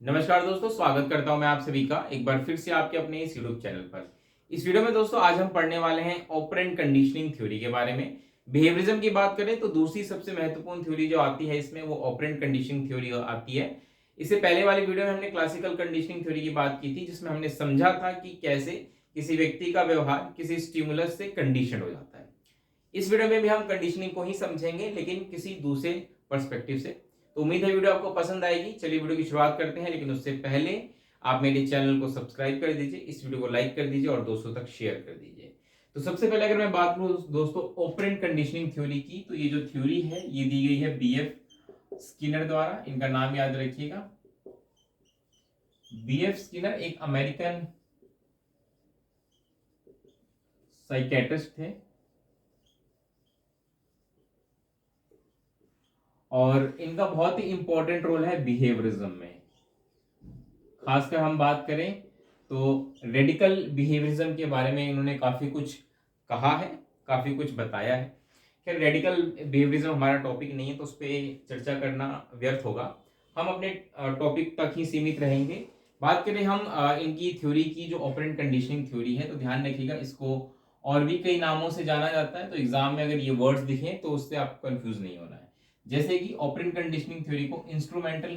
नमस्कार दोस्तों, स्वागत करता हूं मैं आप सभी का एक बार फिर से आपके अपने इस यूट्यूब चैनल पर। इस वीडियो में दोस्तों आज हम पढ़ने वाले हैं ऑपरेंट कंडीशनिंग थ्योरी के बारे में। बिहेवियरिज्म की बात करें तो दूसरी सबसे महत्वपूर्ण थ्योरी जो आती है इसमें वो ऑपरेंट कंडीशनिंग थ्योरी आती है। इससे पहले वाली वीडियो में हमने क्लासिकल कंडीशनिंग थ्योरी की बात की थी, जिसमें हमने समझा था कि कैसे किसी व्यक्ति का व्यवहार किसी स्टिमुलस से कंडीशन हो जाता है। इस वीडियो में भी हम कंडीशनिंग को ही समझेंगे, लेकिन किसी दूसरे पर्सपेक्टिव से। तो उम्मीद है वीडियो आपको पसंद आएगी। चलिए वीडियो की शुरुआत करते हैं, लेकिन उससे पहले आप मेरे चैनल को सब्सक्राइब कर दीजिए, इस वीडियो को लाइक कर दीजिए और दोस्तों तक शेयर कर दीजिए। तो सबसे पहले अगर मैं बात करूं दोस्तों ऑपरेंट कंडीशनिंग थ्योरी की, तो ये जो थ्योरी है ये दी गई है बीएफ स्किनर द्वारा। इनका नाम याद रखिएगा, बीएफ स्किनर एक अमेरिकन साइकेट्रिस्ट थे और इनका बहुत ही इंपॉर्टेंट रोल है बिहेवियरिज्म में। खासकर हम बात करें तो रेडिकल बिहेवियरिज्म के बारे में इन्होंने काफी कुछ कहा है, काफी कुछ बताया है। खैर, रेडिकल बिहेवियरिज्म हमारा टॉपिक नहीं है तो उस पर चर्चा करना व्यर्थ होगा। हम अपने टॉपिक तक ही सीमित रहेंगे। बात करें हम इनकी थ्योरी की, जो ऑपरेंट कंडीशनिंग थ्योरी है, तो ध्यान रखिएगा इसको और भी कई नामों से जाना जाता है। तो एग्जाम में अगर ये वर्ड्स दिखें तो उससे आपको कंफ्यूज नहीं होना है। जैसे कि ऑपरेंट कंडीशनिंग थ्योरी को इंस्ट्रूमेंटल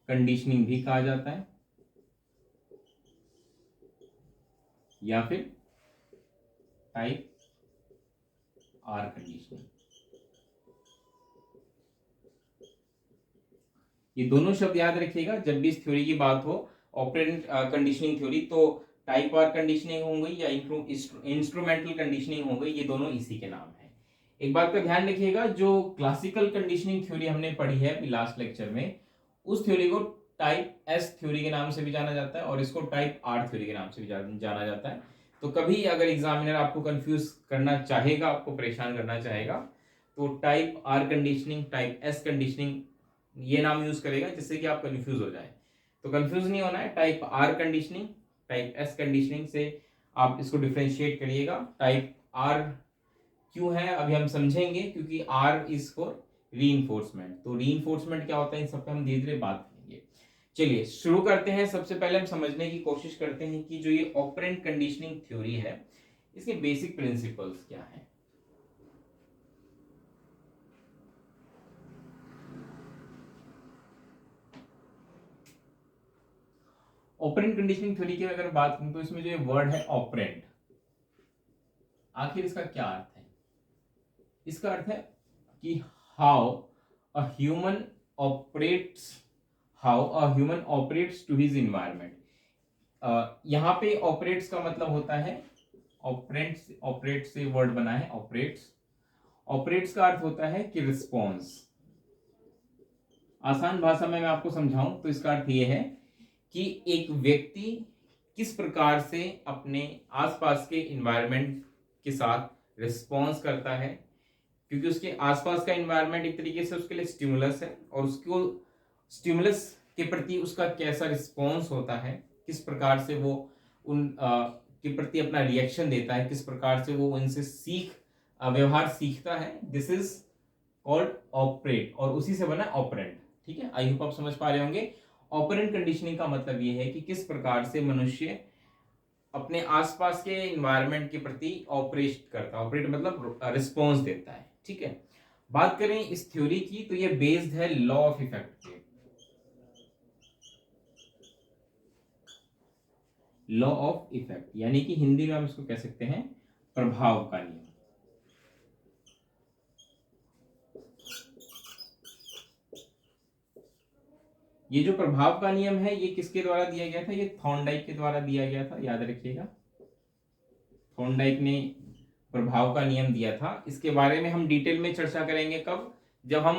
कंडीशनिंग भी कहा जाता है, या फिर टाइप आर कंडीशनिंग। ये दोनों शब्द याद रखिएगा जब भी इस थ्योरी की बात हो। ऑपरेंट कंडीशनिंग थ्योरी तो टाइप आर कंडीशनिंग हो गई या इंस्ट्रूमेंटल कंडीशनिंग हो गई, ये दोनों इसी के नाम है। एक बात का ध्यान रखिएगा, जो क्लासिकल कंडीशनिंग थ्योरी हमने पढ़ी है अभी लास्ट लेक्चर में, उस थ्योरी को टाइप एस थ्योरी के नाम से भी जाना जाता है और इसको टाइप आर थ्योरी के नाम से भी जाना जाता है। तो कभी अगर एग्जामिनर आपको कंफ्यूज करना चाहेगा, आपको परेशान करना चाहेगा, तो type R conditioning, type S conditioning ये नाम यूज करेगा, जिससे कि आप कंफ्यूज हो जाए। तो कंफ्यूज नहीं होना है। Type R conditioning, type S conditioning से आप इसको डिफरेंशिएट करिएगा। टाइप आर क्यों है अभी हम समझेंगे, क्योंकि आर इज फॉर रीइंफोर्समेंट। तो रीइंफोर्समेंट क्या होता है, इन सब पे हम धीरे धीरे बात करेंगे। चलिए शुरू करते हैं। सबसे पहले हम समझने की कोशिश करते हैं कि जो ये ऑपरेंट कंडीशनिंग थ्योरी है, इसके बेसिक प्रिंसिपल्स क्या है। ऑपरेंट कंडीशनिंग थ्योरी की अगर बात करूं तो इसमें जो वर्ड है ऑपरेंट, आखिर इसका क्या अर्थ है। इसका अर्थ है कि how a human operates, how a human operates to his environment. यहां पे ऑपरेट्स का मतलब होता है, ऑपरेंट्स, ऑपरेट से वर्ड बना है ऑपरेट्स। ऑपरेट्स का अर्थ होता है कि रिस्पॉन्स। आसान भाषा में मैं आपको समझाऊं तो इसका अर्थ यह है कि एक व्यक्ति किस प्रकार से अपने आसपास के इन्वायरमेंट के साथ रिस्पॉन्स करता है, क्योंकि उसके आसपास का इन्वायरमेंट एक तरीके से उसके लिए स्टिमुलस है, और उसको स्टिमुलस के प्रति उसका कैसा रिस्पॉन्स होता है, किस प्रकार से वो उन के प्रति अपना रिएक्शन देता है, किस प्रकार से वो उनसे व्यवहार सीखता है, दिस इज कॉल्ड ऑपरेट, और उसी से बना ऑपरेंट। ठीक है, आई होप आप समझ पा रहे होंगे। ऑपरेंट कंडीशनिंग का मतलब ये है कि किस प्रकार से मनुष्य अपने आसपास के इन्वायरमेंट के प्रति ऑपरेट करता है। ऑपरेट मतलब रिस्पॉन्स देता है। ठीक है, बात करें इस थ्योरी की तो ये बेस्ड है लॉ ऑफ इफेक्ट पे। लॉ ऑफ इफेक्ट यानी कि हिंदी में हम इसको कह सकते हैं प्रभाव का नियम। ये जो प्रभाव का नियम है ये किसके द्वारा दिया गया था, ये थॉर्नडाइक के द्वारा दिया गया था, याद रखिएगा। थॉर्नडाइक ने प्रभाव का नियम दिया था। इसके बारे में हम डिटेल में चर्चा करेंगे कब, जब हम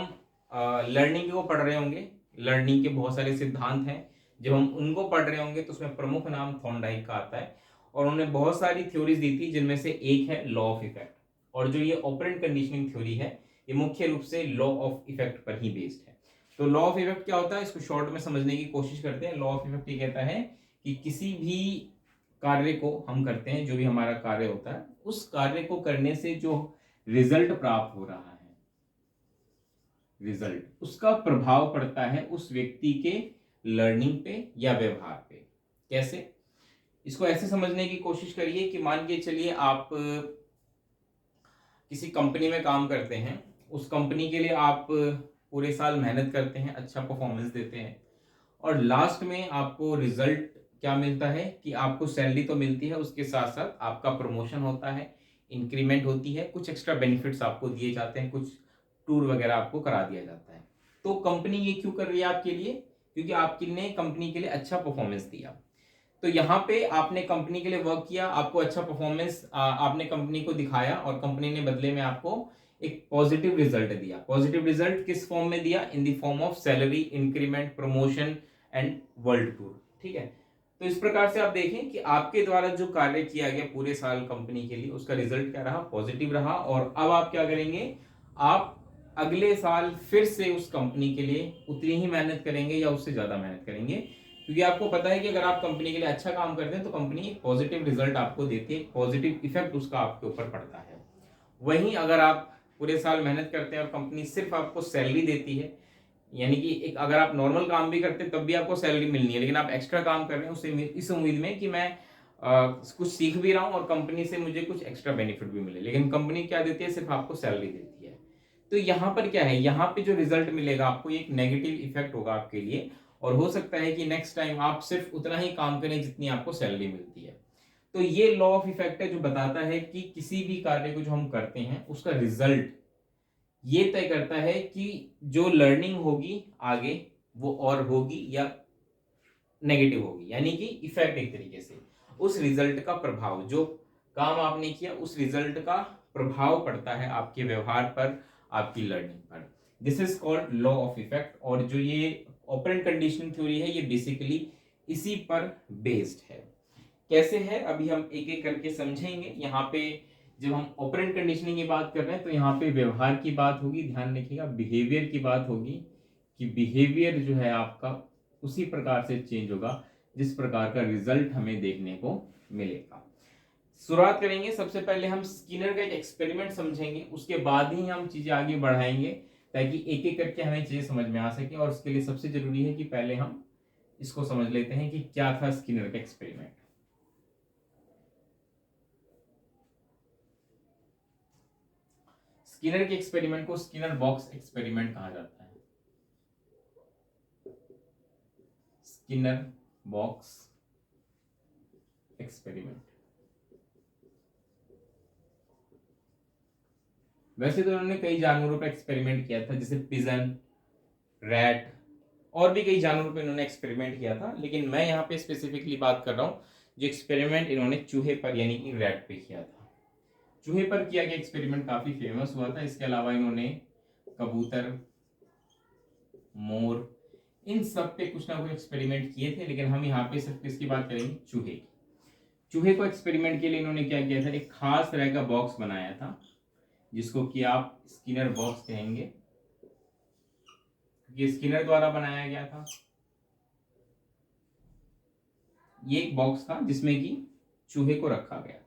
लर्निंग को पढ़ रहे होंगे। लर्निंग के बहुत सारे सिद्धांत हैं, जब हम उनको पढ़ रहे होंगे तो उसमें प्रमुख नाम थॉर्नडाइक का आता है, और उन्होंने बहुत सारी थ्योरीज दी थी, जिनमें से एक है लॉ ऑफ इफेक्ट। और जो ये ऑपरेंट कंडीशनिंग थ्योरी है, ये मुख्य रूप से लॉ ऑफ इफेक्ट पर ही बेस्ड है। तो लॉ ऑफ इफेक्ट क्या होता है, इसको शॉर्ट में समझने की कोशिश करते हैं। लॉ ऑफ इफेक्ट ये कहता है कि किसी भी कार्य को हम करते हैं, जो भी हमारा कार्य होता है, उस कार्य को करने से जो रिजल्ट प्राप्त हो रहा है, रिजल्ट, उसका प्रभाव पड़ता है उस व्यक्ति के लर्निंग पे या व्यवहार पे। कैसे? इसको ऐसे समझने की कोशिश करिए कि मान के चलिए आप किसी कंपनी में काम करते हैं, उस कंपनी के लिए आप पूरे साल मेहनत करते हैं, अच्छा परफॉर्मेंस देते हैं, और लास्ट में आपको रिजल्ट क्या मिलता है कि आपको सैलरी तो मिलती है, उसके साथ साथ आपका प्रमोशन होता है, इंक्रीमेंट होती है, कुछ एक्स्ट्रा बेनिफिट्स आपको दिए जाते हैं, कुछ टूर वगैरह आपको करा दिया जाता है। तो कंपनी ये क्यों कर रही है आपके लिए? क्योंकि आपने कंपनी के लिए अच्छा परफॉर्मेंस दिया। तो यहाँ पे आपने कंपनी के लिए वर्क किया, आपको अच्छा परफॉर्मेंस आपने कंपनी को दिखाया, और कंपनी ने बदले में आपको एक पॉजिटिव रिजल्ट दिया। पॉजिटिव रिजल्ट किस फॉर्म में दिया? In the form of salary increment, promotion and world tour. ठीक है, तो इस प्रकार से आप देखें कि आपके द्वारा जो कार्य किया गया पूरे साल कंपनी के लिए, उसका रिजल्ट क्या रहा? पॉजिटिव रहा। और अब आप क्या करेंगे? आप अगले साल फिर से उस कंपनी के लिए उतनी ही मेहनत करेंगे या उससे ज्यादा मेहनत करेंगे, क्योंकि आपको पता है कि अगर आप कंपनी के लिए अच्छा काम करते हैं तो कंपनी एक पॉजिटिव रिजल्ट आपको देती है, पॉजिटिव इफेक्ट उसका आपके ऊपर पड़ता है। वहीं अगर आप पूरे साल मेहनत करते हैं और कंपनी सिर्फ आपको सैलरी देती है, यानी कि एक अगर आप नॉर्मल काम भी करते हैं तब भी आपको सैलरी मिलनी है, लेकिन आप एक्स्ट्रा काम कर रहे हैं उससे इस उम्मीद में कि मैं कुछ सीख भी रहा हूं और कंपनी से मुझे कुछ एक्स्ट्रा बेनिफिट भी मिले, लेकिन कंपनी क्या देती है? सिर्फ आपको सैलरी देती है। तो यहाँ पर क्या है? यहाँ पे जो रिजल्ट मिलेगा आपको, एक नेगेटिव इफेक्ट होगा आपके लिए, और हो सकता है कि नेक्स्ट टाइम आप सिर्फ उतना ही काम करें जितनी आपको सैलरी मिलती है। तो ये लॉ ऑफ इफेक्ट है जो बताता है कि किसी भी कार्य को जो हम करते हैं उसका रिजल्ट ये तय करता है कि जो लर्निंग होगी आगे वो और होगी या नेगेटिव होगी, यानी कि इफेक्ट एक तरीके से उस रिजल्ट का प्रभाव, जो काम आपने किया उस रिजल्ट का प्रभाव पड़ता है आपके व्यवहार पर, आपकी लर्निंग पर। This is called law of effect. और जो ये ऑपरेंट कंडीशनिंग थ्योरी है ये बेसिकली इसी पर बेस्ड है। कैसे है अभी हम एक एक करके समझेंगे। यहाँ पे जब हम ऑपरेंट कंडीशनिंग की बात कर रहे हैं तो यहाँ पे व्यवहार की बात होगी, ध्यान रखिएगा, बिहेवियर की बात होगी कि बिहेवियर जो है आपका उसी प्रकार से चेंज होगा जिस प्रकार का रिजल्ट हमें देखने को मिलेगा। शुरुआत करेंगे, सबसे पहले हम स्किनर का एक एक्सपेरिमेंट समझेंगे, उसके बाद ही हम चीजें आगे बढ़ाएंगे ताकि एक एक करके हमें चीजें समझ में आ सके। और उसके लिए सबसे जरूरी है कि पहले हम इसको समझ लेते हैं कि क्या था स्किनर का एक्सपेरिमेंट। स्किनर के एक्सपेरिमेंट को स्किनर बॉक्स एक्सपेरिमेंट कहा जाता है। Skinner box experiment. वैसे तो उन्होंने कई जानवरों पर एक्सपेरिमेंट किया था, जैसे पिजन, रैट, और भी कई जानवरों पर इन्होंने एक्सपेरिमेंट किया था, लेकिन मैं यहाँ पे स्पेसिफिकली बात कर रहा हूँ जो एक्सपेरिमेंट इन्होंने चूहे पर यानी कि रैट पे किया था। चूहे पर किया गया एक्सपेरिमेंट काफी फेमस हुआ था। इसके अलावा इन्होंने कबूतर, मोर, इन सब पे कुछ ना कुछ एक्सपेरिमेंट किए थे, लेकिन हम यहाँ पे सिर्फ किसकी बात करेंगे? चूहे की। चूहे को एक्सपेरिमेंट के लिए इन्होंने क्या किया था? एक खास तरह का बॉक्स बनाया था जिसको कि आप स्किनर बॉक्स कहेंगे, ये स्किनर द्वारा बनाया गया था। ये एक बॉक्स था जिसमें कि चूहे को रखा गया था।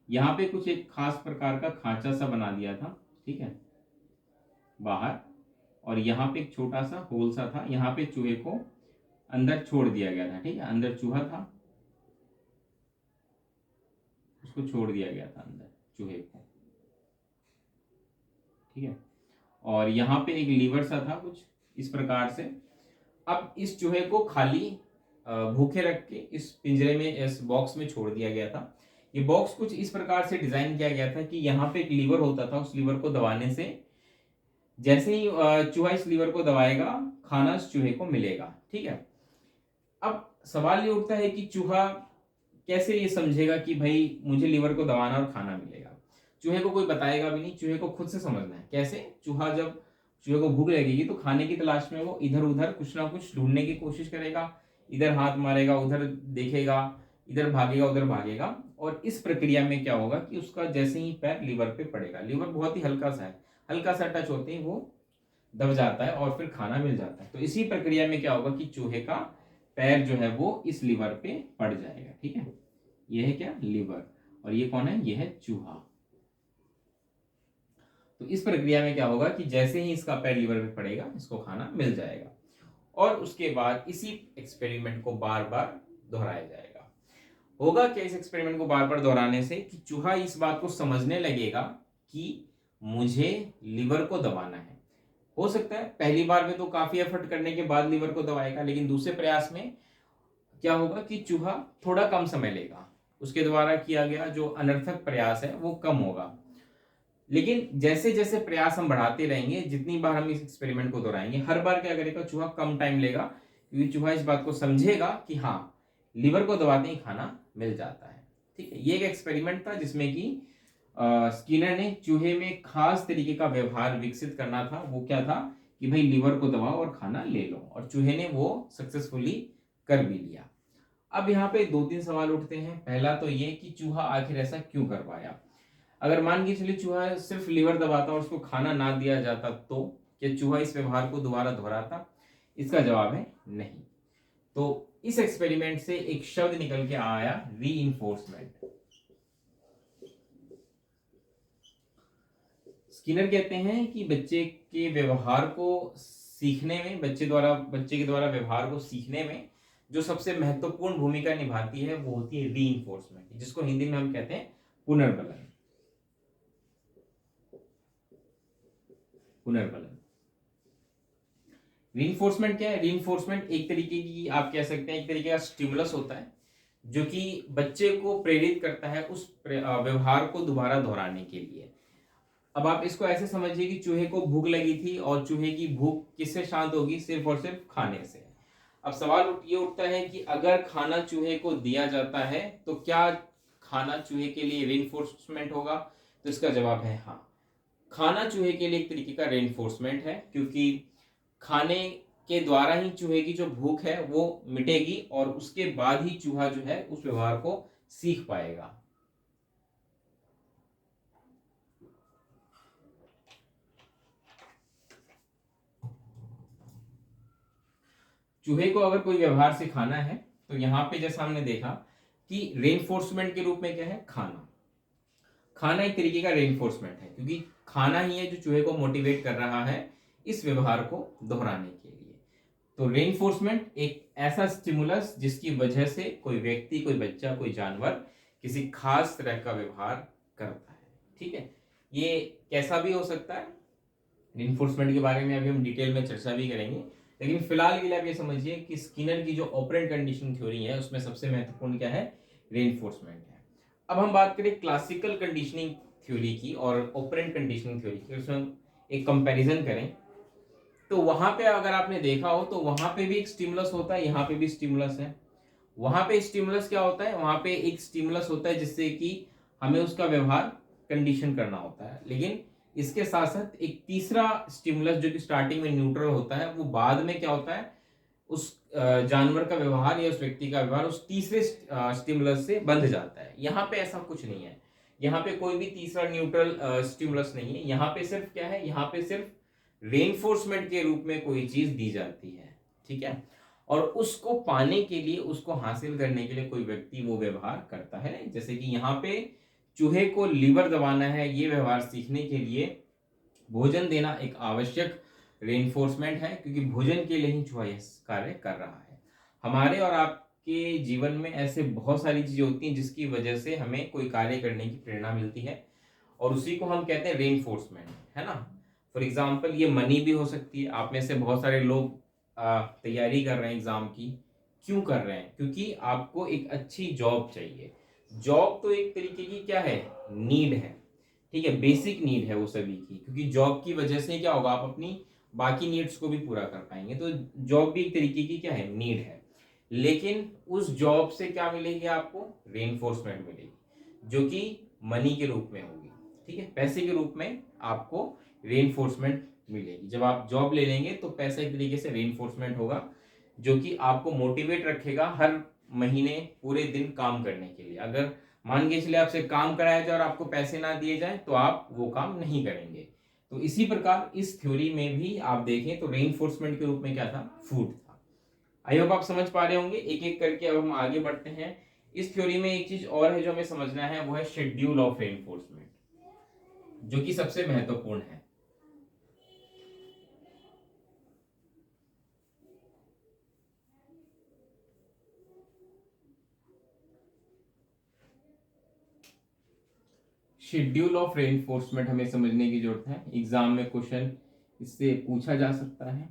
यहाँ पे कुछ एक खास प्रकार का खांचा सा बना दिया था, ठीक है, बाहर, और यहाँ पे एक छोटा सा होल सा था, यहाँ पे चूहे को अंदर छोड़ दिया गया था। ठीक है, अंदर चूहा था, उसको छोड़ दिया गया था अंदर चूहे को। ठीक है, और यहाँ पे एक लीवर सा था कुछ इस प्रकार से। अब इस चूहे को खाली भूखे रख के इस पिंजरे में, इस बॉक्स में छोड़ दिया गया था। ये बॉक्स कुछ इस प्रकार से डिजाइन किया गया था कि यहाँ पे एक लीवर होता था, उस लीवर को दबाने से जैसे ही चूहा इस लीवर को दबाएगा खाना उस चूहे को मिलेगा। ठीक है, अब सवाल ये उठता है कि चूहा कैसे ये समझेगा कि भाई मुझे लीवर को दबाना और खाना मिलेगा? चूहे को कोई बताएगा भी नहीं, चूहे को खुद से समझना है। कैसे? चूहा जब चूहे को भूख लगेगी तो खाने की तलाश में वो इधर उधर कुछ ना कुछ ढूंढने की कोशिश करेगा, इधर हाथ मारेगा, उधर देखेगा, इधर भागेगा, उधर भागेगा, और इस प्रक्रिया में क्या होगा कि उसका जैसे ही पैर लीवर पे पड़ेगा, लीवर बहुत ही हल्का सा है, हल्का सा टच होते ही वो दब जाता है और फिर खाना मिल जाता है। तो इसी प्रक्रिया में क्या होगा कि चूहे का पैर जो है वो इस लीवर पे पड़ जाएगा। ठीक है, ये है क्या? लीवर। और ये कौन है? ये है चूहा। तो इस प्रक्रिया में क्या होगा कि जैसे ही इसका पैर लीवर पे पड़ेगा इसको खाना मिल जाएगा, और उसके बाद इसी एक्सपेरिमेंट को बार बार दोहराया जाएगा। होगा क्या इस एक्सपेरिमेंट को बार बार दोहराने से कि चूहा इस बात को समझने लगेगा कि मुझे लीवर को दबाना है। हो सकता है पहली बार में तो काफी एफर्ट करने के बाद लीवर को दबाएगा, लेकिन दूसरे प्रयास में क्या होगा कि चूहा थोड़ा कम समय लेगा, उसके द्वारा किया गया जो अनर्थक प्रयास है वो कम होगा। लेकिन जैसे जैसे प्रयास हम बढ़ाते रहेंगे, जितनी बार हम इस एक्सपेरिमेंट को दोहराएंगे, हर बार क्या करेगा चूहा कम टाइम लेगा, क्योंकि चूहा इस बात को समझेगा कि हाँ लीवर को दबाते ही खाना मिल जाता है। ठीक है, ये एक एक्सपेरिमेंट था जिसमें कि स्किनर ने चूहे में खास तरीके का व्यवहार विकसित करना था। वो क्या था कि भाई लीवर को दबाओ और खाना ले लो, और चूहे ने वो सक्सेसफुली कर भी लिया। अब यहाँ पे 2-3 सवाल उठते हैं। पहला तो ये कि चूहा आखिर ऐसा क्यों कर पाया। अगर मान के चलिए चूहा सिर्फ लीवर दबाता और उसको खाना ना दिया जाता तो क्या चूहा इस व्यवहार को दोबारा दोहराता? इसका जवाब है नहीं। तो इस एक्सपेरिमेंट से एक शब्द निकल के आया, रीइंफोर्समेंट। स्किनर कहते हैं कि बच्चे के व्यवहार को सीखने में, बच्चे के द्वारा व्यवहार को सीखने में जो सबसे महत्वपूर्ण भूमिका निभाती है वो होती है रीइंफोर्समेंट, जिसको हिंदी में हम कहते हैं पुनर्बलन। पुनर्बलन। रीइंफोर्समेंट क्या है? रीइंफोर्समेंट एक तरीके की, आप कह सकते हैं एक तरीके का स्टिमुलस होता है जो कि बच्चे को प्रेरित करता है उस व्यवहार को दोबारा दोहराने के लिए। अब आप इसको ऐसे समझिए कि चूहे को भूख लगी थी और चूहे की भूख किससे शांत होगी? सिर्फ और सिर्फ खाने से। अब सवाल ये उठता है कि अगर खाना चूहे को दिया जाता है तो क्या खाना चूहे के लिए रीइंफोर्समेंट होगा? तो इसका जवाब है हाँ, खाना चूहे के लिए एक तरीके का रीइंफोर्समेंट है, क्योंकि खाने के द्वारा ही चूहे की जो भूख है वो मिटेगी और उसके बाद ही चूहा जो है उस व्यवहार को सीख पाएगा। चूहे को अगर कोई व्यवहार सिखाना है तो यहाँ पे जैसा हमने देखा कि रेनफोर्समेंट के रूप में क्या है? खाना। खाना एक तरीके का रेनफोर्समेंट है, क्योंकि खाना ही है जो चूहे को मोटिवेट कर रहा है इस व्यवहार को दोहराने के लिए। तो रेनफोर्समेंट एक ऐसा स्टिमुलस जिसकी वजह से कोई व्यक्ति, कोई बच्चा, कोई जानवर किसी खास तरह का व्यवहार करता है। ठीक है, ये कैसा भी हो सकता है, रेनफोर्समेंट के बारे में अभी हम डिटेल में चर्चा भी करेंगे, लेकिन फिलहाल के लिए आप ये समझिए कि स्किनर की जो ऑपरेंट कंडीशनिंग थ्योरी है उसमें सबसे महत्वपूर्ण क्या है? रेनफोर्समेंट है। अब हम बात करें क्लासिकल कंडीशनिंग थ्योरी की और ऑपरेंट कंडीशनिंग थ्योरी की, उसमें एक कंपैरिजन करें तो वहां पे अगर आपने देखा हो तो वहां पे भी एक स्टिमुलस होता है, यहाँ पे भी स्टिमुलस है। वहां पे स्टिमुलस क्या होता है? वहां पे एक स्टिमुलस होता है जिससे कि हमें उसका व्यवहार कंडीशन करना होता है, लेकिन इसके साथ साथ एक तीसरा स्टिमुलस जो कि स्टार्टिंग में न्यूट्रल होता है, वो बाद में क्या होता है, उस जानवर का व्यवहार या उस व्यक्ति का व्यवहार उस तीसरे स्टिमुलस से बंध जाता है। यहाँ पे ऐसा कुछ नहीं है, यहाँ पे कोई भी तीसरा न्यूट्रल स्टिमुलस नहीं है। यहाँ पे सिर्फ क्या है? यहाँ पे सिर्फ रेनफोर्समेंट के रूप में कोई चीज दी जाती है। ठीक है, और उसको पाने के लिए, उसको हासिल करने के लिए कोई व्यक्ति वो व्यवहार करता है। जैसे कि यहाँ पे चूहे को लीवर दबाना है, ये व्यवहार सीखने के लिए भोजन देना एक आवश्यक रेनफोर्समेंट है, क्योंकि भोजन के लिए ही चूहा यह कार्य कर रहा है। हमारे और आपके जीवन में ऐसे बहुत सारी चीजें होती हैं जिसकी वजह से हमें कोई कार्य करने की प्रेरणा मिलती है, और उसी को हम कहते हैं रेनफोर्समेंट, है ना। फॉर एग्जाम्पल ये मनी भी हो सकती है। आप में से बहुत सारे लोग तैयारी कर रहे हैं एग्जाम की। क्यों कर रहे हैं? क्योंकि आपको एक अच्छी जॉब चाहिए। जॉब तो एक तरीके की क्या है? नीड है। ठीक है, बेसिक नीड है वो सभी की, क्योंकि जॉब की वजह से क्या होगा, आप अपनी बाकी नीड्स को भी पूरा कर पाएंगे। तो जॉब भी एक तरीके की क्या है? नीड है। लेकिन उस जॉब से क्या मिलेगी आपको? रेनफोर्समेंट मिलेगी, जो कि मनी के रूप में होगी। ठीक है, पैसे के रूप में आपको रेनफोर्समेंट मिलेगी। जब आप जॉब ले लेंगे तो पैसा एक तरीके से रेनफोर्समेंट होगा, जो कि आपको मोटिवेट रखेगा हर महीने पूरे दिन काम करने के लिए। अगर मान के चलिए आपसे काम कराया जाए और आपको पैसे ना दिए जाए तो आप वो काम नहीं करेंगे। तो इसी प्रकार इस थ्योरी में भी आप देखें तो रेनफोर्समेंट के रूप में क्या था? फूड था। आई होप आप समझ पा रहे होंगे। एक एक करके अब हम आगे बढ़ते हैं। इस थ्योरी में एक चीज और है जो हमें समझना है, वो है शेड्यूल ऑफ रेनफोर्समेंट। जो कि सबसे महत्वपूर्ण है। शेड्यूल ऑफ रेनफोर्समेंट हमें समझने की जरूरत है, एग्जाम में क्वेश्चन इससे पूछा जा सकता है।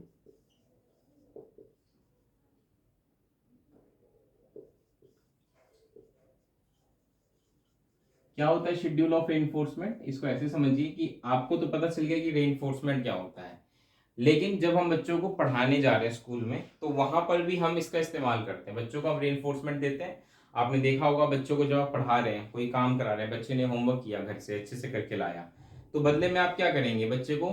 क्या होता है शेड्यूल ऑफ रेनफोर्समेंट? इसको ऐसे समझिए कि आपको तो पता चल गया कि रेनफोर्समेंट क्या होता है, लेकिन जब हम बच्चों को पढ़ाने जा रहे हैं स्कूल में तो वहां पर भी हम इसका इस्तेमाल करते हैं। बच्चों को हम रेनफोर्समेंट देते हैं। आपने देखा होगा बच्चों को जब आप पढ़ा रहे हैं, कोई काम करा रहे हैं, बच्चे ने होमवर्क किया, घर से अच्छे से करके लाया, तो बदले में आप क्या करेंगे? बच्चे को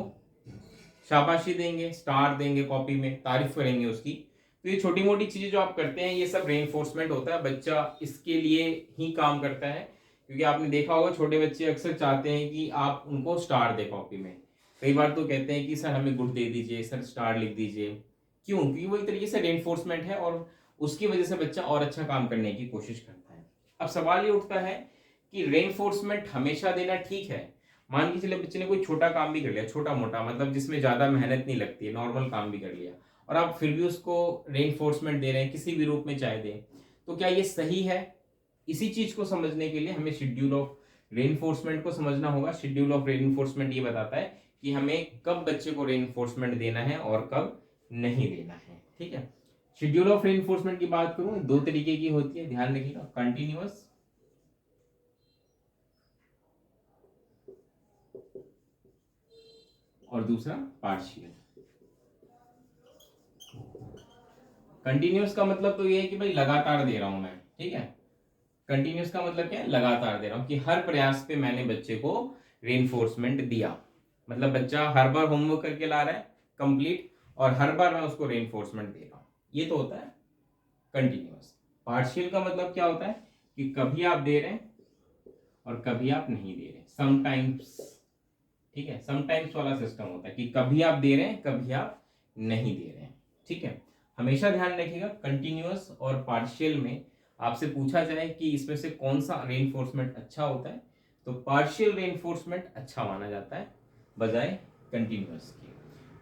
शाबाशी देंगे, स्टार देंगे, कॉपी में तारीफ करेंगे उसकी। तो ये छोटी मोटी चीजें जो आप करते हैं ये सब रेनफोर्समेंट होता है। बच्चा इसके लिए ही काम करता है, क्योंकि आपने देखा होगा छोटे बच्चे अक्सर चाहते हैं कि आप उनको स्टार दे कॉपी में। कई बार तो कहते हैं कि सर हमें गुड दे दीजिए, सर स्टार लिख दीजिए। क्यों? क्योंकि वो एक तरीके से रेनफोर्समेंट है और उसकी वजह से बच्चा और अच्छा काम करने की कोशिश करता है। अब सवाल ये उठता है कि रेनफोर्समेंट हमेशा देना ठीक है? मान के चले बच्चे ने कोई छोटा काम भी कर लिया, छोटा मोटा मतलब जिसमें ज्यादा मेहनत नहीं लगती है, नॉर्मल काम भी कर लिया, और आप फिर भी उसको रेनफोर्समेंट दे रहे हैं, किसी भी रूप में चाहे दें, तो क्या ये सही है? इसी चीज को समझने के लिए हमें शेड्यूल ऑफ रेनफोर्समेंट को समझना होगा। शेड्यूल ऑफ रेनफोर्समेंट ये बताता है कि हमें कब बच्चे को रेनफोर्समेंट देना है और कब नहीं देना है। ठीक है, शेड्यूल ऑफ रेनफोर्समेंट की बात करूं, दो तरीके की होती है, ध्यान रखिएगा, कंटिन्यूअस और दूसरा पार्शियल। कंटिन्यूअस का मतलब तो ये है कि भाई लगातार दे रहा हूं मैं, ठीक है। कंटिन्यूअस का मतलब क्या है? लगातार दे रहा हूं, कि हर प्रयास पे मैंने बच्चे को रेनफोर्समेंट दिया। मतलब बच्चा हर बार होमवर्क करके ला रहा है कंप्लीट, और हर बार मैं उसको रेनफोर्समेंट दे रहा हूं, ये तो होता है कंटिन्यूअस। पार्शियल का मतलब क्या होता है? कि कभी आप दे रहे हैं और कभी आप नहीं दे रहे, समटाइम्स। ठीक है, समटाइम्स वाला सिस्टम होता है कि कभी आप दे रहे हैं, कभी आप नहीं दे रहे हैं। ठीक है, हमेशा ध्यान रखिएगा कंटिन्यूअस और पार्शियल में आपसे पूछा जाए कि इसमें से कौन सा रेनफोर्समेंट अच्छा होता है, तो पार्शियल रेनफोर्समेंट अच्छा माना जाता है बजाय कंटिन्यूअस के।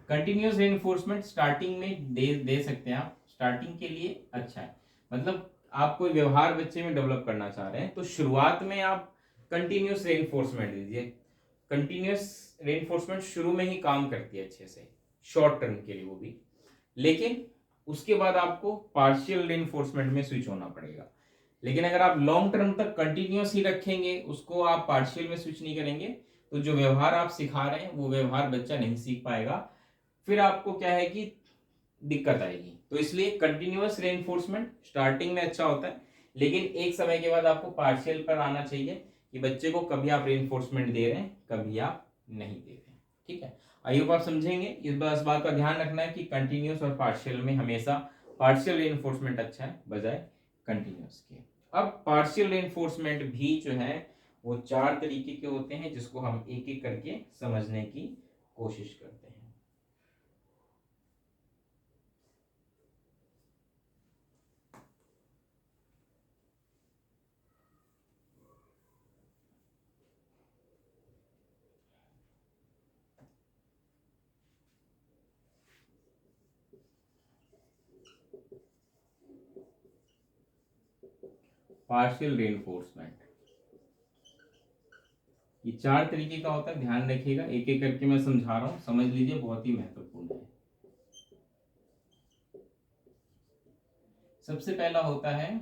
कंटिन्यूअस रेनफोर्समेंट स्टार्टिंग में दे सकते हैं आप, स्टार्टिंग के लिए अच्छा है। मतलब आप कोई व्यवहार बच्चे में डेवलप करना चाह रहे हैं तो शुरुआत में आप कंटिन्यूअस रेनफोर्समेंट दीजिए। कंटिन्यूअस रेनफोर्समेंट शुरू में ही काम करती है अच्छे से, शॉर्ट टर्म के लिए वो भी, लेकिन उसके बाद आपको पार्शियल रेनफोर्समेंट में स्विच होना पड़ेगा। लेकिन अगर आप लॉन्ग टर्म तक कंटिन्यूअस ही रखेंगे, उसको आप पार्शियल में स्विच नहीं करेंगे, तो जो व्यवहार आप सिखा रहे हैं वो व्यवहार बच्चा नहीं सीख पाएगा। फिर आपको क्या है कि दिक्कत आएगी। तो इसलिए कंटिन्यूअस रेनफोर्समेंट स्टार्टिंग में अच्छा होता है, लेकिन एक समय के बाद आपको पार्शियल पर आना चाहिए कि बच्चे को कभी आप रेनफोर्समेंट दे रहे हैं, कभी आप नहीं दे रहे हैं। ठीक है, आई होप आप समझेंगे। इस बात का ध्यान रखना है कि कंटिन्यूअस और पार्शियल में हमेशा पार्शियल रेनफोर्समेंट अच्छा है बजाय कंटिन्यूअस के। अब पार्शियल रेनफोर्समेंट भी जो है वो चार तरीके के होते हैं, जिसको हम एक एक करके समझने की कोशिश करते हैं। पार्शियल रेनफोर्समेंट ये चार तरीके का होता है, ध्यान रखिएगा, एक एक करके मैं समझा रहा हूं, समझ लीजिए, बहुत ही महत्वपूर्ण है। सबसे पहला होता है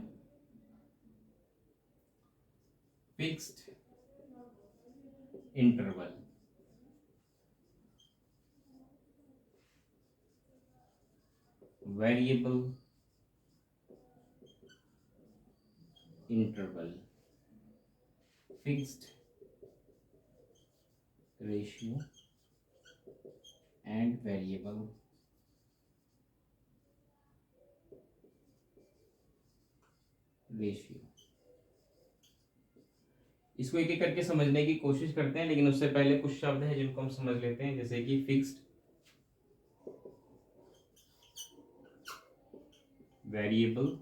fixed interval. Variable interval, fixed ratio and variable ratio. इसको एक एक करके समझने की कोशिश करते हैं, लेकिन उससे पहले कुछ शब्द हैं जिनको हम समझ लेते हैं, जैसे कि fixed, variable,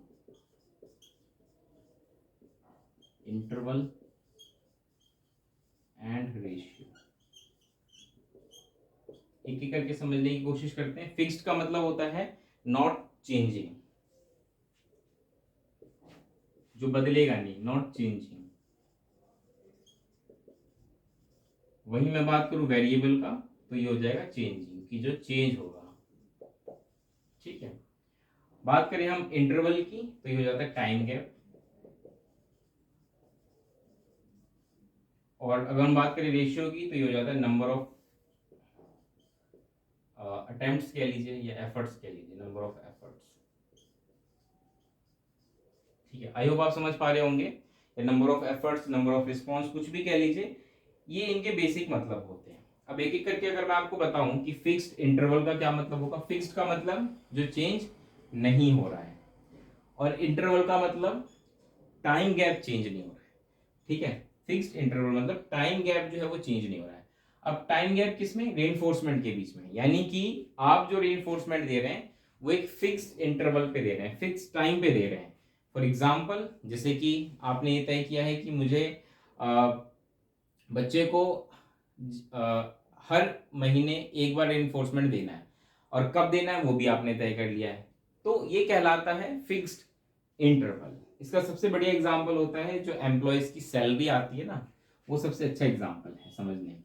interval and ratio. एक एक करके समझने की कोशिश करते हैं। फिक्स्ड का मतलब होता है नॉट चेंजिंग, जो बदलेगा नहीं, नॉट चेंजिंग। वही मैं बात करूं वेरिएबल का तो ये हो जाएगा चेंजिंग, कि जो चेंज होगा। ठीक है, बात करें हम इंटरवल की तो ये हो जाता है टाइम गैप। और अगर हम बात करें रेशियो की तो ये हो जाता है नंबर ऑफ अटेम्प्ट्स कह लीजिए या एफर्ट्स कह लीजिए, नंबर ऑफ एफर्ट्स। ठीक है, आई होप आप समझ पा रहे होंगे। या number of efforts, number of response, कुछ भी कह लीजिए, ये इनके बेसिक मतलब होते हैं। अब एक एक करके अगर मैं आपको बताऊं कि फिक्स्ड इंटरवल का क्या मतलब होगा। फिक्स्ड का मतलब जो चेंज नहीं हो रहा है, और इंटरवल का मतलब टाइम गैप चेंज नहीं हो रहा है। ठीक है, फिक्स्ड इंटरवल मतलब टाइम गैप जो है वो चेंज नहीं हो रहा है। अब टाइम गैप किसमें, रेनफोर्समेंट के बीच में, यानी कि आप जो रेनफोर्समेंट दे रहे हैं वो एक फिक्स्ड इंटरवल पे दे रहे हैं, फिक्स टाइम पे दे रहे हैं। फॉर एग्जाम्पल, जैसे कि आपने ये तय किया है कि मुझे बच्चे को हर महीने एक बार रेनफोर्समेंट देना है, और कब देना है वो भी आपने तय कर लिया है, तो ये कहलाता है फिक्स्ड इंटरवल। इसका सबसे बढ़िया एग्जांपल होता है जो एम्प्लॉयज की सैलरी आती है ना, वो सबसे अच्छा एग्जांपल है समझने का,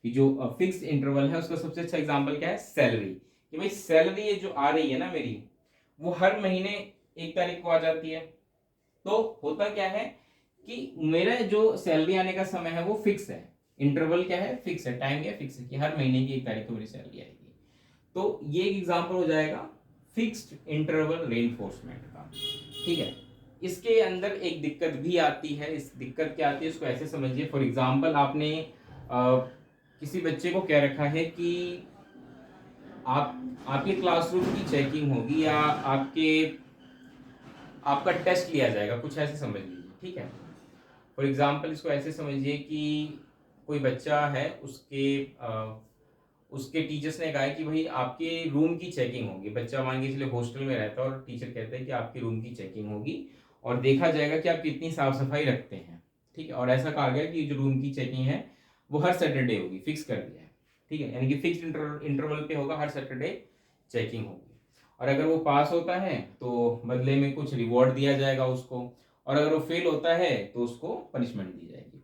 कि जो फिक्स्ड इंटरवल है उसका सबसे अच्छा एग्जांपल क्या है, सैलरी। कि भाई सैलरी ये जो आ रही है ना मेरी, वो हर महीने 1 तारीख को आ जाती है। तो होता क्या है कि मेरा जो सैलरी आने का समय है वो फिक्स है, इंटरवल क्या है, फिक्स है, टाइम क्या फिक्स है, कि हर महीने की 1 तारीख को मेरी सैलरी आएगी। तो ये एक एग्जांपल हो जाएगा फिक्स्ड इंटरवल रेनफोर्समेंट का। ठीक है, इसके अंदर एक दिक्कत भी आती है। इस दिक्कत क्या आती है इसको ऐसे समझिए। फॉर एग्जांपल, आपने किसी बच्चे को कह रखा है कि आपके क्लासरूम की चेकिंग होगी, या आपका टेस्ट लिया जाएगा, कुछ ऐसे समझ लीजिए। ठीक है, फॉर एग्जाम्पल इसको ऐसे समझिए कि कोई बच्चा है, उसके टीचर्स ने कहा है कि भाई आपके रूम की चेकिंग होगी। बच्चा मान के चलिए हॉस्टल में रहता है और टीचर कहते हैं कि आपके रूम की चेकिंग होगी और देखा जाएगा कि आप कितनी साफ सफाई रखते हैं। ठीक है, और ऐसा कहा गया कि जो रूम की चेकिंग है वो हर सैटरडे होगी, फिक्स कर दिया है। ठीक है, यानी कि फिक्स इंटरवल पे होगा, हर सैटरडे चेकिंग होगी। और अगर वो पास होता है तो बदले में कुछ रिवॉर्ड दिया जाएगा उसको, और अगर वो फेल होता है तो उसको पनिशमेंट दी जाएगी।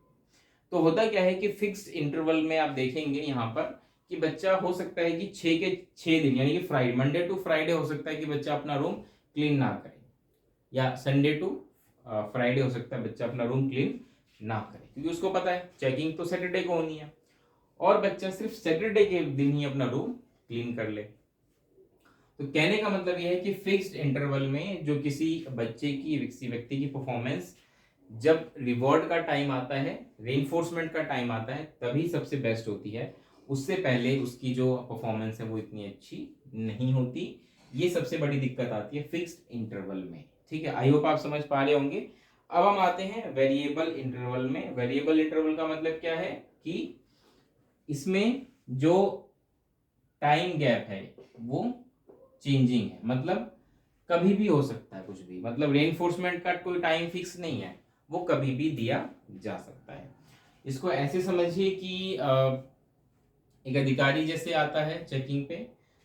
तो होता क्या है कि फिक्स इंटरवल में आप देखेंगे यहाँ पर कि बच्चा हो सकता है कि 6 के 6 दिन, यानी कि फ्राइडे, मंडे टू फ्राइडे हो सकता है कि बच्चा अपना रूम क्लीन ना करे, या संडे टू फ्राइडे हो सकता है बच्चा अपना रूम क्लीन ना करे, क्योंकि उसको पता है चेकिंग तो सैटरडे को होनी है, और बच्चा सिर्फ सैटरडे के दिन ही अपना रूम क्लीन कर ले। तो कहने का मतलब यह है कि फिक्स्ड इंटरवल में जो किसी बच्चे की, किसी व्यक्ति की परफॉर्मेंस जब रिवॉर्ड का टाइम आता है, रेनफोर्समेंट का टाइम आता है, तभी सबसे बेस्ट होती है। उससे पहले उसकी जो परफॉर्मेंस है वो इतनी अच्छी नहीं होती। ये सबसे बड़ी दिक्कत आती है फिक्स्ड इंटरवल में। ठीक है, आई होप आप समझ पा रहे होंगे। अब हम आते हैं वेरिएबल इंटरवल में। वेरिएबल इंटरवल का मतलब क्या है कि इसमें जो टाइम गैप है वो चेंजिंग है, मतलब कभी भी हो सकता है कुछ भी, मतलब रेनफोर्समेंट का कोई टाइम फिक्स नहीं है, वो कभी भी दिया जा सकता है। इसको ऐसे समझिए कि एक अधिकारी जैसे आता है चेकिंग पे,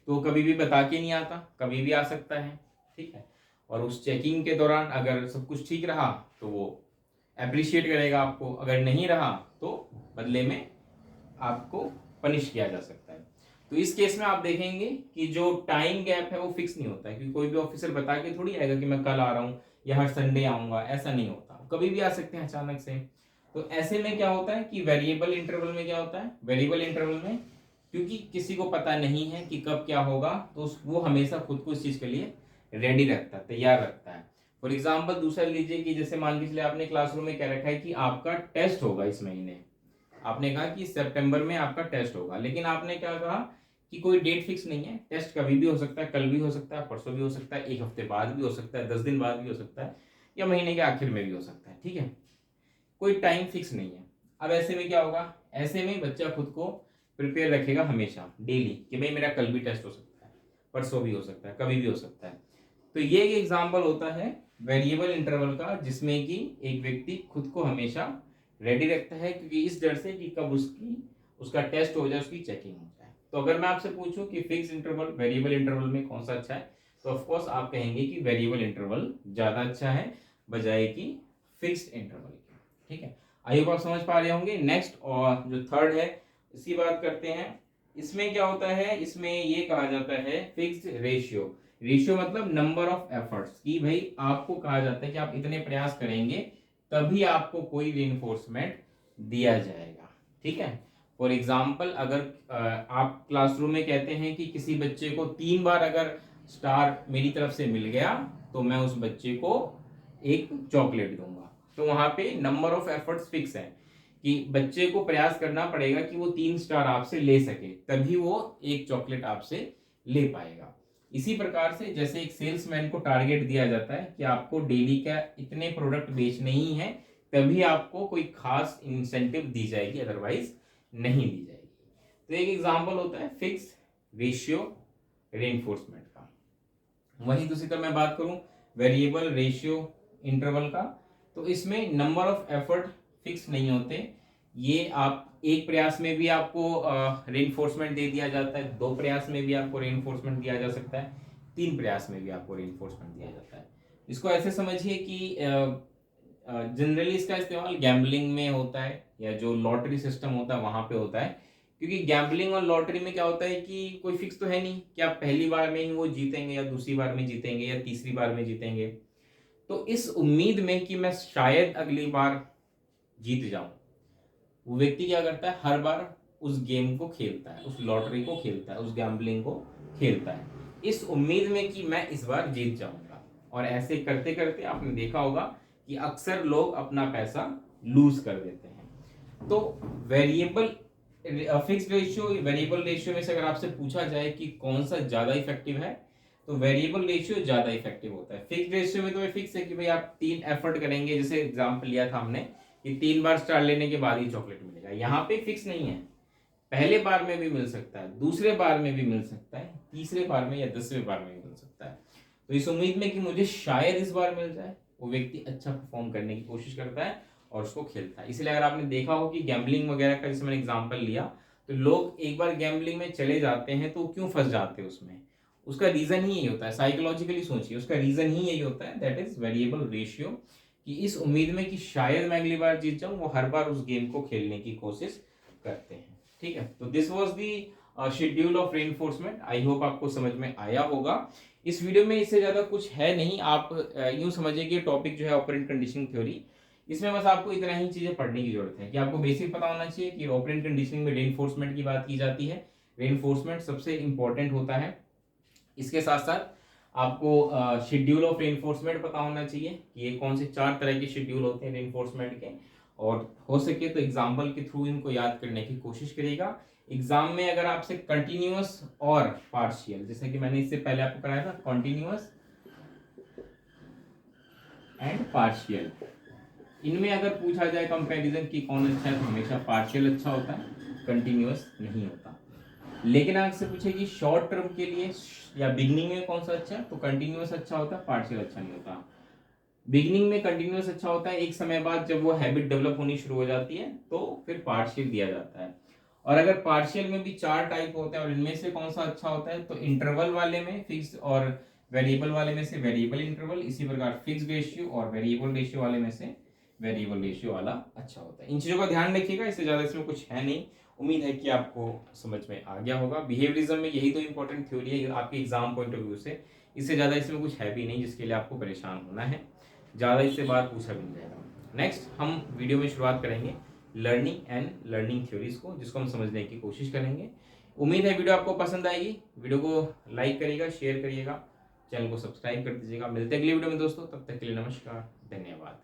तो कभी भी बता के नहीं आता, कभी भी आ सकता है। ठीक है, और उस चेकिंग के दौरान अगर सब कुछ ठीक रहा तो वो अप्रिशिएट करेगा आपको, अगर नहीं रहा तो बदले में आपको पनिश किया जा सकता है। तो इस केस में आप देखेंगे कि जो टाइम गैप है वो फिक्स नहीं होता है, क्योंकि कोई भी ऑफिसर बता के थोड़ी आएगा कि मैं कल आ रहा हूँ या हर संडे आऊंगा, ऐसा नहीं होता, कभी भी आ सकते हैं अचानक से। तो ऐसे में क्या होता है कि वेरिएबल इंटरवल में क्या होता है, वेरिएबल इंटरवल में क्योंकि किसी को पता नहीं है कि कब क्या होगा, तो वो हमेशा खुद को इस चीज के लिए रेडी रखता है, तैयार रखता है। फॉर एग्जाम्पल दूसरा लीजिए कि जैसे मान के चलिए आपने क्लासरूम में कह रखा है कि आपका टेस्ट होगा इस महीने, आपने कहा कि सितंबर में आपका टेस्ट होगा, लेकिन आपने क्या कहा कि कोई डेट फिक्स नहीं है, टेस्ट कभी भी हो सकता है, कल भी हो सकता है, परसों भी हो सकता है, 1 हफ्ते बाद भी हो सकता है, 10 दिन बाद भी हो सकता है, या महीने के आखिर में भी हो सकता है। ठीक है, कोई टाइम फिक्स नहीं है। अब ऐसे में क्या होगा, ऐसे में बच्चा खुद को प्रिपेयर रखेगा हमेशा, डेली, कि भाई मेरा कल भी टेस्ट हो सकता है, परसों भी हो सकता है, कभी भी हो सकता है। तो ये एक एग्जाम्पल होता है वेरिएबल इंटरवल का, जिसमें कि एक व्यक्ति खुद को हमेशा रेडी रखता है, क्योंकि इस डर से कि कब उसका टेस्ट हो जाए, उसकी चेकिंग हो जाए। तो अगर मैं आपसे पूछूं कि फिक्स इंटरवल वेरिएबल इंटरवल में कौन सा अच्छा है, तो ऑफ कोर्स आप कहेंगे कि वेरिएबल इंटरवल ज्यादा अच्छा है बजाय कि फिक्स्ड इंटरवल के। ठीक है, आई होप आप समझ पा रहे होंगे। नेक्स्ट और जो थर्ड है इसकी बात करते हैं। इसमें क्या होता है, इसमें ये कहा जाता है फिक्स्ड रेशियो। रेशियो मतलब नंबर ऑफ एफर्ट्स, कि भाई आपको कहा जाता है कि आप इतने प्रयास करेंगे तभी आपको कोई रीइंफोर्समेंट दिया जाएगा। ठीक है, फॉर एग्जाम्पल अगर आप क्लासरूम में कहते हैं कि किसी बच्चे को 3 बार अगर स्टार मेरी तरफ से मिल गया तो मैं उस बच्चे को एक चॉकलेट दूंगा, तो वहां पे नंबर ऑफ एफर्ट्स फिक्स है कि बच्चे को प्रयास करना पड़ेगा कि वो 3 स्टार आपसे ले सके, तभी वो एक चॉकलेट आपसे ले पाएगा। इसी प्रकार से जैसे एक सेल्समैन को टारगेट दिया जाता है कि आपको डेली का इतने प्रोडक्ट बेचने ही है, तभी आपको कोई खास इंसेंटिव दी जाएगी, अदरवाइज नहीं दी जाएगी। तो एक एग्जांपल होता है फिक्स रेशियो रेनफोर्समेंट का। वहीं दूसरी तरफ मैं बात करूं वेरिएबल रेशियो इंटरवल का, तो इसमें नंबर ऑफ एफर्ट फिक्स नहीं होते। ये आप एक प्रयास में भी आपको रेनफोर्समेंट दे दिया जाता है, 2 प्रयास में भी आपको रेनफोर्समेंट दिया जा सकता है, 3 प्रयास में भी आपको रेनफोर्समेंट दिया जाता है। इसको ऐसे समझिए कि जनरली इसका इस्तेमाल गैम्बलिंग में होता है या जो लॉटरी सिस्टम होता है वहां पे होता है, क्योंकि गैम्बलिंग और लॉटरी में क्या होता है कि कोई फिक्स तो है नहीं कि आप पहली बार में ही वो जीतेंगे या दूसरी बार में जीतेंगे या तीसरी बार में जीतेंगे। तो इस उम्मीद में कि मैं शायद अगली बार जीत जाऊं, वो व्यक्ति क्या करता है, हर बार उस गेम को खेलता है, उस लॉटरी को खेलता है, उस गैम्बलिंग को खेलता है, इस उम्मीद में कि मैं इस बार जीत जाऊंगा। और ऐसे करते करते आपने देखा होगा कि अक्सर लोग अपना पैसा लूज कर देते हैं। तो variable fixed ratio variable ratio में से अगर आपसे पूछा जाए कि कौन सा ज्यादा इफेक्टिव है, तो वेरिएबल रेशियो ज्यादा इफेक्टिव होता है। फिक्स्ड रेशियो में तो फिक्स है कि भाई आप 3 एफर्ट करेंगे, जैसे एग्जांपल लिया था हमने कि 3 बार स्टार लेने के बाद ही चॉकलेट मिलेगा। यहाँ पे फिक्स नहीं है, पहले बार में भी मिल सकता है, दूसरे बार में भी मिल सकता है, तीसरे बार में या 10वें बार में भी मिल सकता है। तो इस उम्मीद में कि मुझे शायद इस बार मिल जाए, वो व्यक्ति अच्छा परफॉर्म करने की कोशिश करता है और उसको खेलता है। इसलिए अगर आपने देखा हो कि गैम्बलिंग वगैरह का जैसे मैंने एग्जांपल लिया, तो लोग एक बार गैम्बलिंग में चले जाते हैं तो क्यों फंस जाते हैं उसमें, उसका रीजन ही यही होता है। साइकोलॉजिकली सोचिए, उसका रीजन ही यही होता है, दैट इज वेरिएबल रेशियो, कि इस उम्मीद में कि शायद मैं अगली बार जीत जाऊं, वो हर बार उस गेम को खेलने की कोशिश करते हैं। ठीक है, तो this was the schedule of reinforcement. I hope आपको समझ में आया होगा। इस वीडियो में इससे ज्यादा कुछ है नहीं, आप यूं समझिए कि टॉपिक जो है ऑपरेंट कंडीशनिंग थ्योरी, इसमें बस आपको इतना ही चीजें पढ़ने की जरूरत है कि आपको बेसिक पता होना चाहिए कि ऑपरेंट कंडीशनिंग में रेनफोर्समेंट की बात की जाती है, रेनफोर्समेंट सबसे इंपॉर्टेंट होता है। इसके साथ साथ आपको शेड्यूल ऑफ रेनफोर्समेंट पता होना चाहिए कि ये कौन से 4 तरह के शेड्यूल होते हैं रेनफोर्समेंट के, और हो सके तो एग्जाम्पल के थ्रू इनको याद करने की कोशिश करिएगा। एग्जाम में अगर आपसे कंटिन्यूअस और पार्शियल, जैसे कि मैंने इससे पहले आपको कराया था कंटिन्यूअस एंड पार्शियल, इनमें अगर पूछा जाए कंपैरिजन की कौन अच्छा है, तो हमेशा पार्शियल अच्छा होता है, कंटिन्यूअस नहीं होता। लेकिन आपसे पूछे कि शॉर्ट टर्म के लिए या बिगनिंग में कौन सा अच्छा है, तो कंटिन्यूअस अच्छा होता है, पार्शियल अच्छा नहीं होता। बिगनिंग में कंटिन्यूअस अच्छा होता है, एक समय बाद जब वो हैबिट डेवलप होनी शुरू हो जाती है तो फिर पार्शियल दिया जाता है। और अगर पार्शियल में भी 4 टाइप होते हैं और इनमें से कौन सा अच्छा होता है, तो इंटरवल वाले में फिक्स और वेरिएबल वाले में से वेरिएबल इंटरवल, इसी प्रकार फिक्स रेशियो और वेरिएबल रेशियो वाले में से वेरिएबल रेशियो वाला अच्छा होता है। इन चीजों का ध्यान रखिएगा, इससे ज्यादा इसमें कुछ है नहीं। उम्मीद है कि आपको समझ में आ गया होगा। बिहेवियरिज्म में यही तो इंपॉर्टेंट थ्योरी है आपके एग्जाम पॉइंट ऑफ व्यू से, इससे ज्यादा इसमें कुछ है भी नहीं जिसके लिए आपको परेशान होना है, ज़्यादा इससे बात पूछा भी नहीं जाएगा। नेक्स्ट हम वीडियो में शुरुआत करेंगे लर्निंग एंड लर्निंग थ्योरीज को, जिसको हम समझने की कोशिश करेंगे। उम्मीद है वीडियो आपको पसंद आएगी। वीडियो को लाइक करिएगा, शेयर करिएगा, चैनल को सब्सक्राइब कर दीजिएगा। मिलते हैं अगली वीडियो में दोस्तों, तब तक के लिए नमस्कार, धन्यवाद।